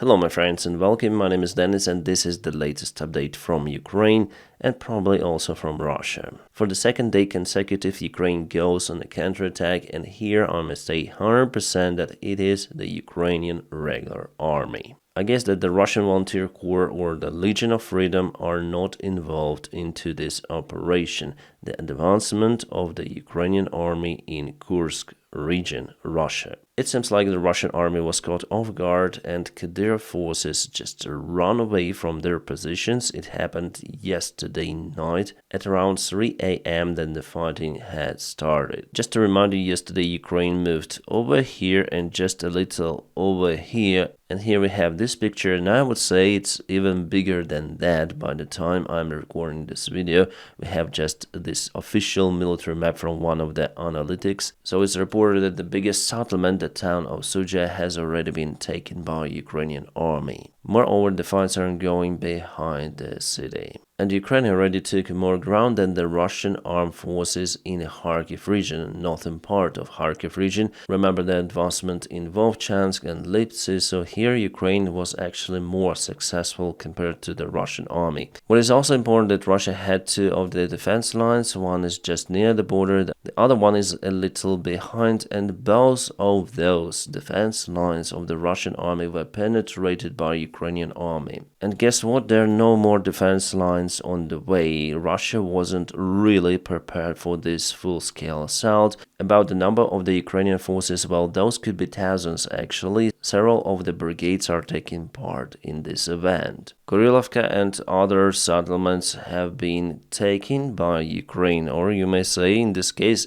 Hello my friends and welcome, my name is Dennis and this is the latest update from Ukraine and probably also from Russia. For the second day consecutive, Ukraine goes on a counterattack, and here I must say 100% that it is the Ukrainian regular army. I guess that the Russian Volunteer Corps or the Legion of Freedom are not involved into this operation, the advancement of the Ukrainian army in Kursk region, Russia. It seems like the Russian army was caught off guard and their forces just run away from their positions. It happened yesterday night at around 3 a.m. then the fighting had started. Just to remind you, yesterday Ukraine moved over here and just a little over here, and here we have this picture, and I would say it's even bigger than that by the time I'm recording this video. We have just this official military map from one of the analytics. So it's reported that the biggest settlement, the town of Suja, has already been taken by Ukrainian army. Moreover, the fights are going behind the city. And Ukraine already took more ground than the Russian armed forces in the Kharkiv region, northern part of Kharkiv region. Remember, the advancement in Vovchansk and Lipsy, so here Ukraine was actually more successful compared to the Russian army. What is also important that Russia had two of the defense lines. One is just near the border, the other one is a little behind, and both of those defense lines of the Russian army were penetrated by Ukrainian army. And guess what? There are no more defense lines on the way. Russia wasn't really prepared for this full-scale assault. About the number of the Ukrainian forces, well, those could be thousands actually. Several of the brigades are taking part in this event. Kurilovka and other settlements have been taken by Ukraine, or you may say in this case,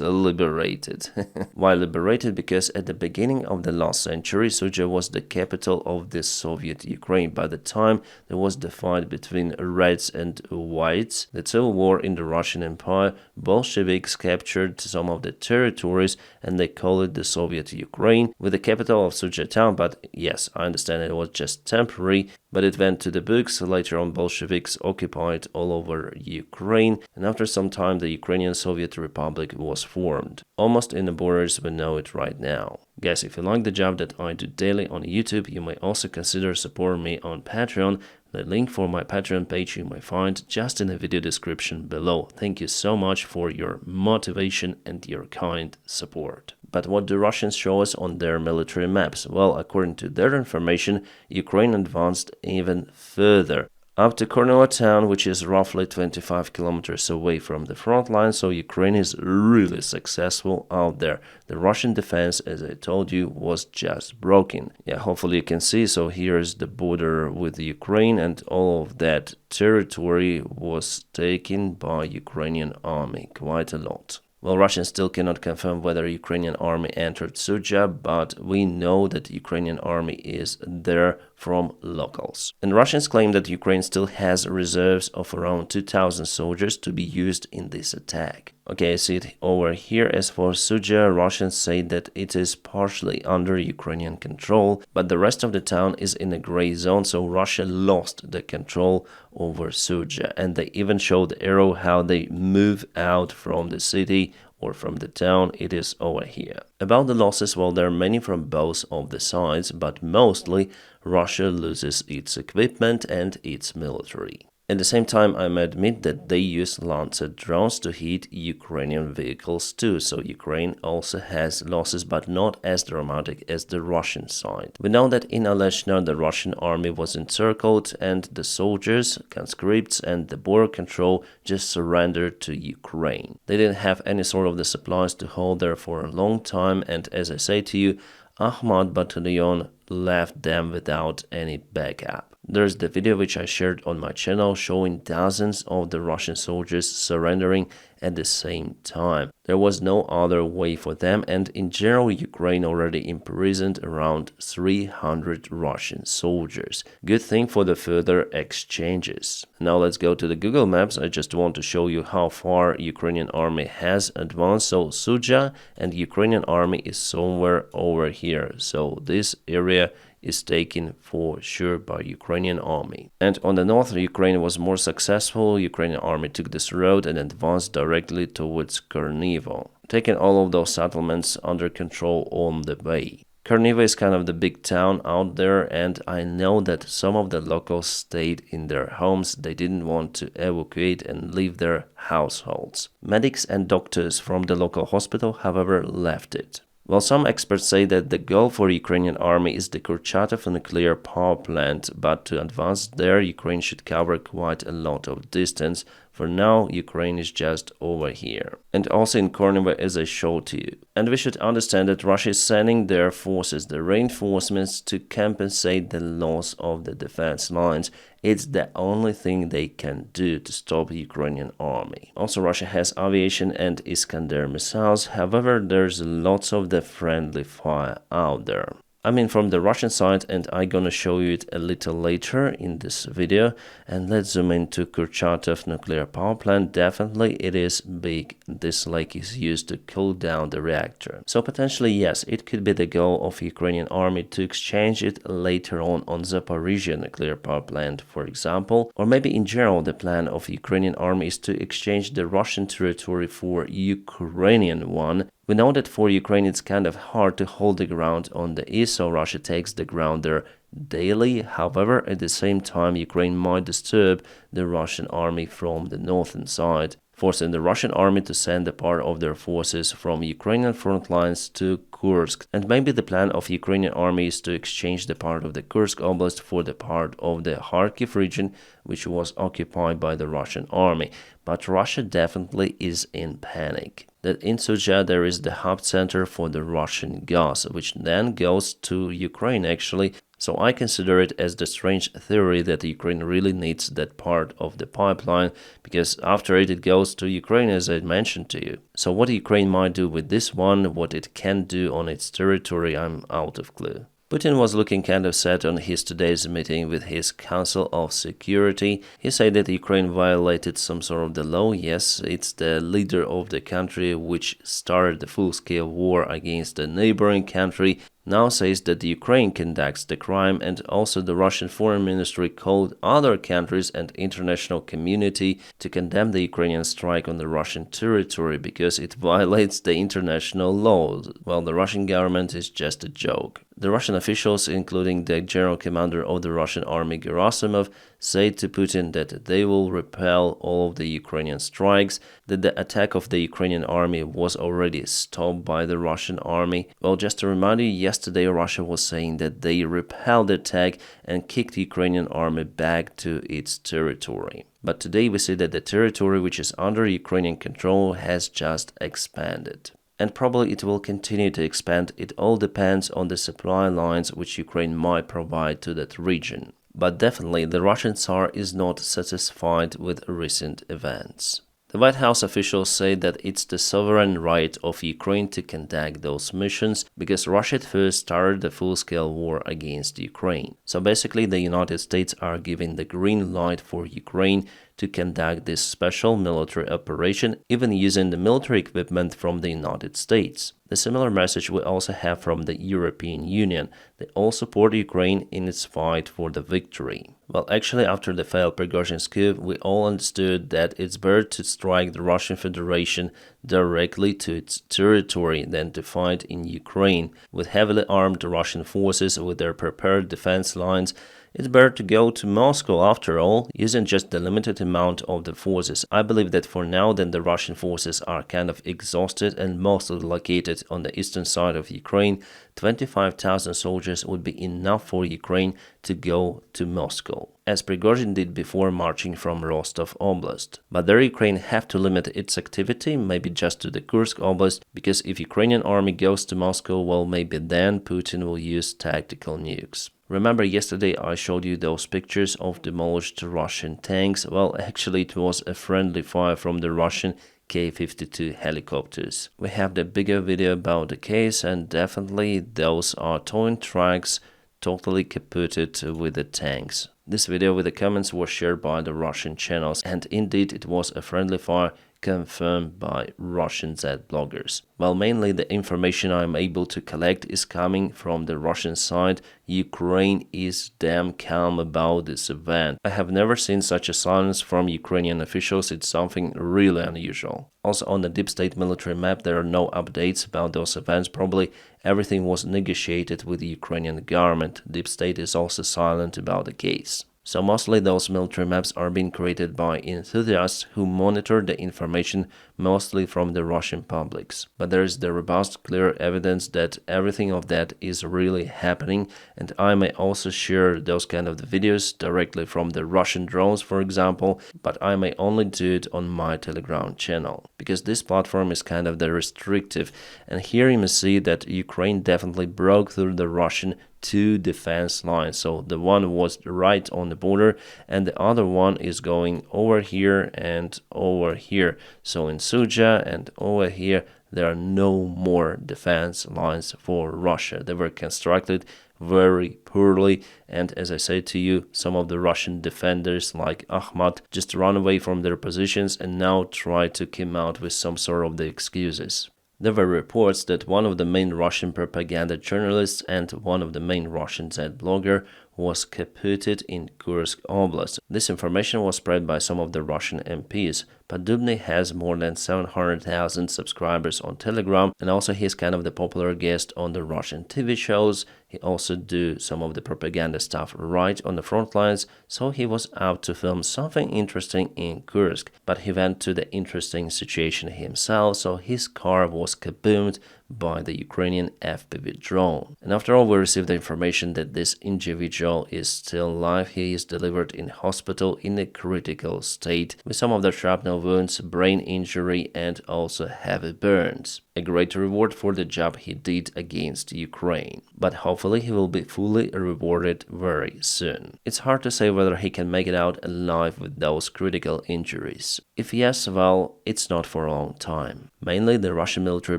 liberated. Why liberated? Because at the beginning of the last century, Suja was the capital of the Soviet Ukraine. By the time there was the fight between Reds and Whites, the civil war in the Russian Empire, Bolsheviks captured some of the territories and they call it the Soviet Ukraine, with the capital of Suja town. But yes, I understand it was just temporary, but it went to the books. Later on, Bolsheviks occupied all over Ukraine, and after some time the Ukrainian Soviet Republic was formed, almost in the borders we know it right now. Guys, if you like the job that I do daily on YouTube, you may also consider supporting me on Patreon. The link for my Patreon page you may find just in the video description below. Thank you so much for your motivation and your kind support. But what do Russians show us on their military maps? Well, according to their information, Ukraine advanced even further, up to Kornilo town, which is roughly 25 kilometers away from the front line, so Ukraine is really successful out there. The Russian defense, as I told you, was just broken. Yeah, hopefully you can see, so here's the border with Ukraine, and all of that territory was taken by Ukrainian army, quite a lot. Well, Russians still cannot confirm whether Ukrainian army entered Suja, but we know that Ukrainian army is there from locals. And Russians claim that Ukraine still has reserves of around 2,000 soldiers to be used in this attack. Okay, I see it over here. As for Suja, Russians say that it is partially under Ukrainian control, but the rest of the town is in a gray zone, so Russia lost the control over Suja. And they even show the arrow how they move out from the city or from the town. It is over here. About the losses, well, there are many from both of the sides, but mostly Russia loses its equipment and its military. At the same time, I may admit that they use Lancet drones to hit Ukrainian vehicles too, so Ukraine also has losses, but not as dramatic as the Russian side. We know that in Aleshna the Russian army was encircled and the soldiers, conscripts and the border control just surrendered to Ukraine. They didn't have any sort of the supplies to hold there for a long time, and as I say to you, Ahmad battalion left them without any backup. There's the video which I shared on my channel showing dozens of the Russian soldiers surrendering at the same time. There was no other way for them, and in general Ukraine already imprisoned around 300 Russian soldiers. Good thing for the further exchanges. Now let's go to the Google Maps. I just want to show you how far Ukrainian army has advanced. So Suja and Ukrainian army is somewhere over here. So this area is taken for sure by Ukrainian army. And on the north, Ukraine was more successful. Ukrainian army took this road and advanced directly towards Kornivo, taking all of those settlements under control on the way. Korniva is kind of the big town out there, and I know that some of the locals stayed in their homes. They didn't want to evacuate and leave their households. Medics and doctors from the local hospital, however, left it. Well, some experts say that the goal for the Ukrainian army is the Kurchatov nuclear power plant, but to advance there, Ukraine should cover quite a lot of distance. For now, Ukraine is just over here. And also in Korniva, as I showed to you. And we should understand that Russia is sending their forces, the reinforcements, to compensate the loss of the defense lines. It's the only thing they can do to stop the Ukrainian army. Also, Russia has aviation and Iskander missiles. However, there's lots of the friendly fire out there. I mean, from the Russian side, and I'm gonna show you it a little later in this video. And let's zoom into Kurchatov nuclear power plant. Definitely it is big. This lake is used to cool down the reactor. So potentially, yes, it could be the goal of Ukrainian army to exchange it later on Zaporizhia nuclear power plant, for example. Or maybe in general, the plan of Ukrainian army is to exchange the Russian territory for Ukrainian one. We know that for Ukraine it's kind of hard to hold the ground on the east, so Russia takes the ground there daily. However, at the same time, Ukraine might disturb the Russian army from the northern side, forcing the Russian army to send a part of their forces from Ukrainian front lines to Kursk. And maybe the plan of Ukrainian army is to exchange the part of the Kursk Oblast for the part of the Kharkiv region, which was occupied by the Russian army. But Russia definitely is in panic. That in Sudzha there is the hub center for the Russian gas, which then goes to Ukraine actually. So I consider it as the strange theory that Ukraine really needs that part of the pipeline, because after it goes to Ukraine, as I mentioned to you. So what Ukraine might do with this one, what it can do on its territory, I'm out of clue. Putin was looking kind of sad on his today's meeting with his Council of Security. He said that Ukraine violated some sort of the law. Yes, it's the leader of the country which started the full-scale war against the neighboring country. Now says that the Ukraine conducts the crime, and also the Russian Foreign Ministry called other countries and international community to condemn the Ukrainian strike on the Russian territory because it violates the international laws, while the Russian government is just a joke. The Russian officials, including the general commander of the Russian army Gerasimov, said to Putin that they will repel all of the Ukrainian strikes, that the attack of the Ukrainian army was already stopped by the Russian army. Well, just to remind you, yesterday Russia was saying that they repelled the attack and kicked the Ukrainian army back to its territory. But today we see that the territory which is under Ukrainian control has just expanded. And probably it will continue to expand. It all depends on the supply lines which Ukraine might provide to that region. But definitely the Russian Tsar is not satisfied with recent events. The White House officials say that it's the sovereign right of Ukraine to conduct those missions because Russia at first started the full-scale war against Ukraine. So basically the United States are giving the green light for Ukraine to conduct this special military operation, even using the military equipment from the United States. The similar message we also have from the European Union. They all support Ukraine in its fight for the victory. Well, actually, after the failed Prigozhin's coup, we all understood that it's better to strike the Russian Federation directly to its territory than to fight in Ukraine. With heavily armed Russian forces with their prepared defense lines, it's better to go to Moscow after all, using just the limited amount of the forces. I believe that for now then the Russian forces are kind of exhausted and mostly located on the eastern side of Ukraine. 25,000 soldiers would be enough for Ukraine to go to Moscow, as Prigozhin did before marching from Rostov Oblast. But there Ukraine have to limit its activity, maybe just to the Kursk Oblast, because if Ukrainian army goes to Moscow, well, maybe then Putin will use tactical nukes. Remember yesterday I showed you those pictures of demolished Russian tanks? Well, actually it was a friendly fire from the Russian K-52 helicopters. We have the bigger video about the case, and definitely those are towing trucks totally kaputted with the tanks. This video with the comments was shared by the Russian channels, and indeed it was a friendly fire confirmed by Russian Z bloggers. Well, mainly the information I'm able to collect is coming from the Russian side. Ukraine is damn calm about this event. I have never seen such a silence from Ukrainian officials. It's something really unusual. Also, on the deep state military map, there are no updates about those events. Probably everything was negotiated with the Ukrainian government. Deep state is also silent about the case. So mostly those military maps are being created by enthusiasts who monitor the information mostly from the Russian publics. But there is the robust, clear evidence that everything of that is really happening, and I may also share those kind of the videos directly from the Russian drones, for example, but I may only do it on my Telegram channel, because this platform is kind of the restrictive, and here you may see that Ukraine definitely broke through the Russian two defense lines. So the one was right on the border and the other one is going over here and over here. So in Suja and over here there are no more defense lines for Russia. They were constructed very poorly, and as I said to you, some of the Russian defenders like Ahmad just run away from their positions and now try to come out with some sort of the excuses. There were reports that one of the main Russian propaganda journalists and one of the main Russian Z blogger was captured in Kursk Oblast. This information was spread by some of the Russian MPs. Podubny has more than 700,000 subscribers on Telegram, and also he's kind of the popular guest on the Russian TV shows. He also do some of the propaganda stuff right on the front lines, so he was out to film something interesting in Kursk, but he went to the interesting situation himself, so his car was kaboomed by the Ukrainian FPV drone. And after all, we received the information that this individual is still alive. He is delivered in hospital in a critical state with some of the shrapnel wounds, brain injury and also heavy burns. A great reward for the job he did against Ukraine. But hopefully he will be fully rewarded very soon. It's hard to say whether he can make it out alive with those critical injuries. If yes, well, it's not for a long time. Mainly the Russian military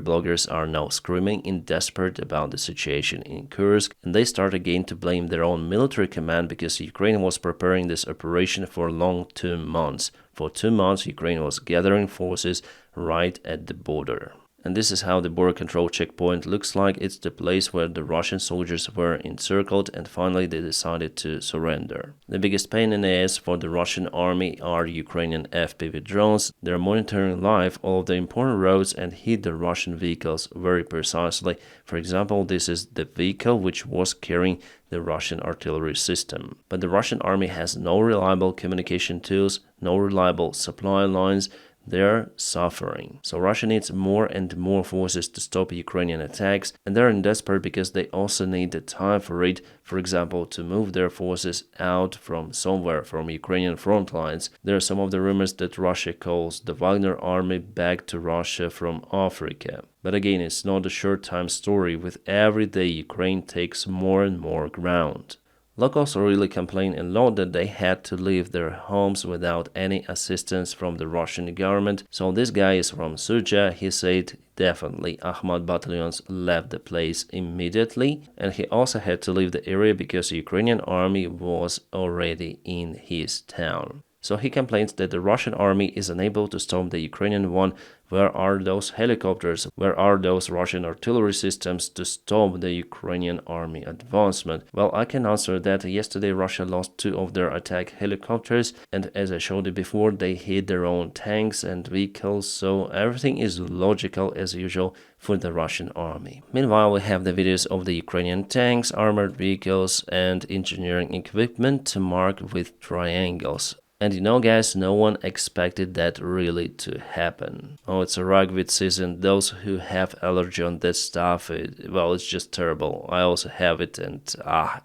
bloggers are now screaming in desperate about the situation in Kursk, and they start again to blame their own military command because Ukraine was preparing this operation for long 2 months. For 2 months, Ukraine was gathering forces right at the border. And this is how the border control checkpoint looks like. It's the place where the Russian soldiers were encircled and finally they decided to surrender. The biggest pain in the ass for the Russian army are Ukrainian FPV drones. They're monitoring live all of the important roads and hit the Russian vehicles very precisely. For example, this is the vehicle which was carrying the Russian artillery system. But the Russian army has no reliable communication tools, no reliable supply lines. They're suffering. So Russia needs more and more forces to stop Ukrainian attacks, and they're in desperate because they also need the time for it, for example, to move their forces out from somewhere from Ukrainian front lines. There are some of the rumors that Russia calls the Wagner army back to Russia from Africa. But again, it's not a short-time story. With every day, Ukraine takes more and more ground. Locals really complain a lot that they had to leave their homes without any assistance from the Russian government. So this guy is from Suja. He said definitely Ahmad battalions left the place immediately, and he also had to leave the area because the Ukrainian army was already in his town. So he complains that the Russian army is unable to stop the Ukrainian one. Where are those helicopters? Where are those Russian artillery systems to stop the Ukrainian army advancement? Well, I can answer that. Yesterday Russia lost 2 of their attack helicopters, and as I showed you before, they hit their own tanks and vehicles, so everything is logical as usual for the Russian army. Meanwhile, we have the videos of the Ukrainian tanks, armored vehicles and engineering equipment marked with triangles. And you know, guys, no one expected that really to happen. Oh, it's a rugby season. Those who have allergy on that stuff, well, it's just terrible. I also have it and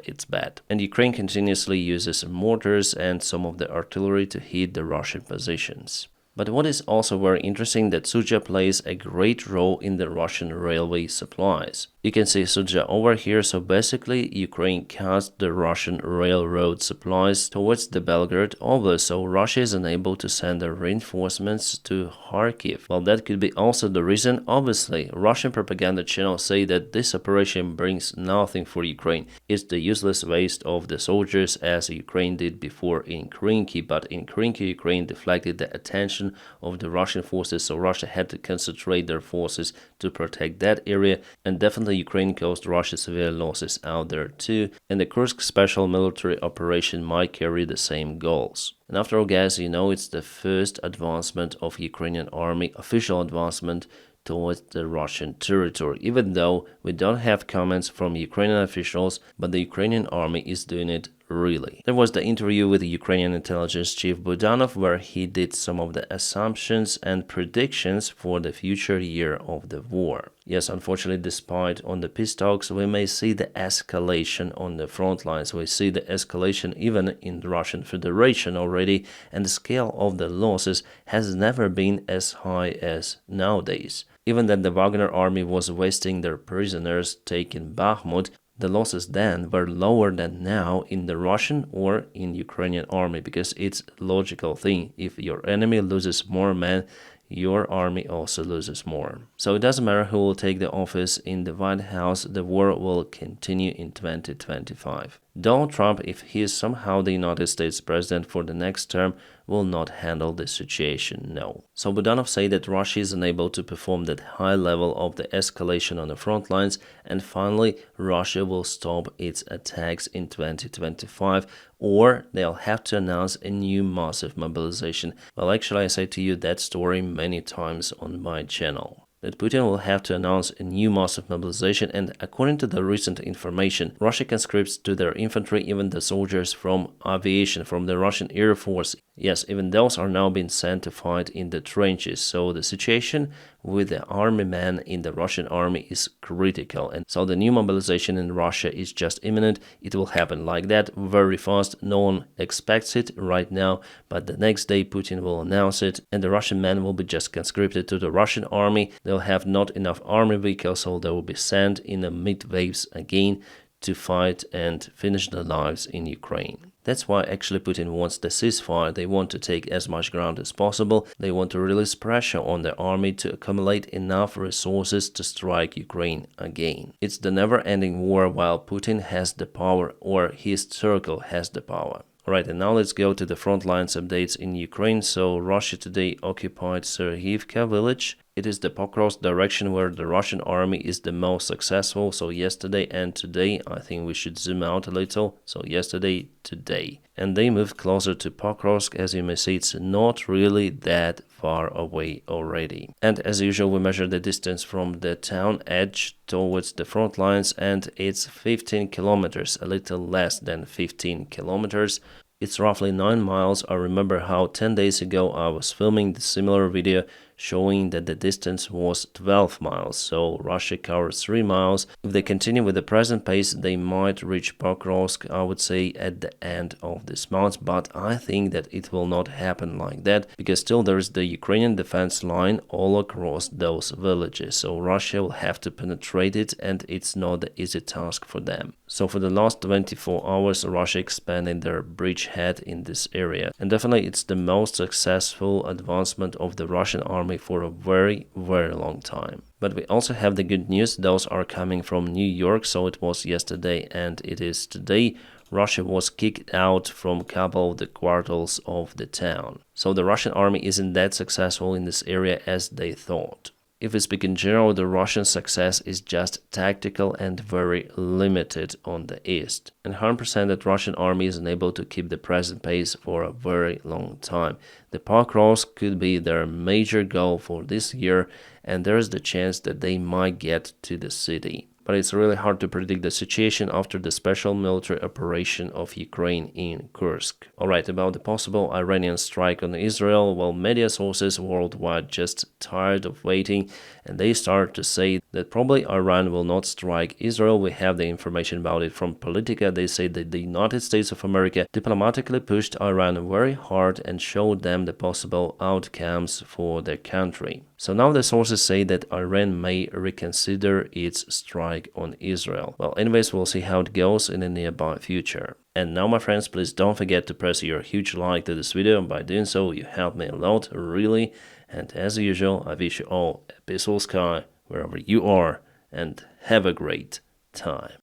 it's bad. And Ukraine continuously uses mortars and some of the artillery to hit the Russian positions. But what is also very interesting that Suja plays a great role in the Russian railway supplies. You can see Suja over here, so basically Ukraine cuts the Russian railroad supplies towards the Belgorod Oblast, so Russia is unable to send their reinforcements to Kharkiv. Well, that could be also the reason. Obviously, Russian propaganda channels say that this operation brings nothing for Ukraine. It's the useless waste of the soldiers as Ukraine did before in Krinky, but in Krinky, Ukraine deflected the attention position of the Russian forces, so Russia had to concentrate their forces to protect that area, and definitely Ukraine caused Russia severe losses out there too, and the Kursk special military operation might carry the same goals. And after all, guys, you know, it's the first advancement of Ukrainian army, official advancement towards the Russian territory, even though we don't have comments from Ukrainian officials, but the Ukrainian army is doing it really. There was the interview with the Ukrainian intelligence chief Davydov, where he did some of the assumptions and predictions for the future year of the war. Yes, unfortunately, despite on the peace talks, we may see the escalation on the front lines. We see the escalation even in the Russian Federation already, and the scale of the losses has never been as high as nowadays. Even that the Wagner army was wasting their prisoners taking Bakhmut, the losses then were lower than now in the Russian or in Ukrainian army, because it's a logical thing. If your enemy loses more men, your army also loses more. So it doesn't matter who will take the office in the White House, the war will continue in 2025. Donald Trump, if he is somehow the United States president for the next term, will not handle the situation, no. So Budanov said that Russia is unable to perform that high level of the escalation on the front lines, and finally Russia will stop its attacks in 2025, or they'll have to announce a new massive mobilization. Well, actually, I said to you that story many times on my channel, that Putin will have to announce a new massive mobilization, and according to the recent information, Russia conscripts to their infantry even the soldiers from aviation, from the Russian Air Force. Yes, even those are now being sent to fight in the trenches. So the situation with the army men in the Russian army is critical, and so the new mobilization in Russia is just imminent. It will happen like that very fast. No one expects it right now, but the next day Putin will announce it, and the Russian men will be just conscripted to the Russian army. They'll have not enough army vehicles, so they will be sent in the mid-waves again to fight and finish their lives in Ukraine. That's why actually Putin wants the ceasefire. They want to take as much ground as possible. They want to release pressure on the army to accumulate enough resources to strike Ukraine again. It's the never-ending war while Putin has the power, or his circle has the power. Alright, and now let's go to the front lines updates in Ukraine. So Russia today occupied Serhivka village. It is the Pokrovsk direction where the Russian army is the most successful. So yesterday and today, I think we should zoom out a little. So yesterday, today. And they moved closer to Pokrovsk. As you may see, it's not really that far away already. And as usual, we measure the distance from the town edge towards the front lines, and it's 15 kilometers, a little less than 15 kilometers. It's roughly 9 miles. I remember how 10 days ago I was filming the similar video showing that the distance was 12 miles, so Russia covers 3 miles. If they continue with the present pace, they might reach Pokrovsk, I would say, at the end of this month, but I think that it will not happen like that, because still there is the Ukrainian defense line all across those villages, so Russia will have to penetrate it, and it's not an easy task for them. So for the last 24 hours, Russia expanded their bridgehead in this area, and definitely it's the most successful advancement of the Russian army for a very, very long time. But we also have the good news. Those are coming from New York, so it was yesterday and it is today. Russia was kicked out from a couple of the quarters of the town. So the Russian army isn't that successful in this area as they thought. If we speak in general, the Russian success is just tactical and very limited on the east. And 100% that Russian army is unable to keep the present pace for a very long time. The Pokrovsk could be their major goal for this year, and there is the chance that they might get to the city. But it's really hard to predict the situation after the special military operation of Ukraine in Kursk. Alright, about the possible Iranian strike on Israel, well, media sources worldwide just tired of waiting, and they start to say that probably Iran will not strike Israel. We have the information about it from Politica. They say that the United States of America diplomatically pushed Iran very hard and showed them the possible outcomes for their country. So now the sources say that Iran may reconsider its strike on Israel. Well, anyways, we'll see how it goes in the nearby future. And now, my friends, please don't forget to press your huge like to this video. By doing so, you help me a lot, really. And as usual, I wish you all a peaceful sky wherever you are, and have a great time.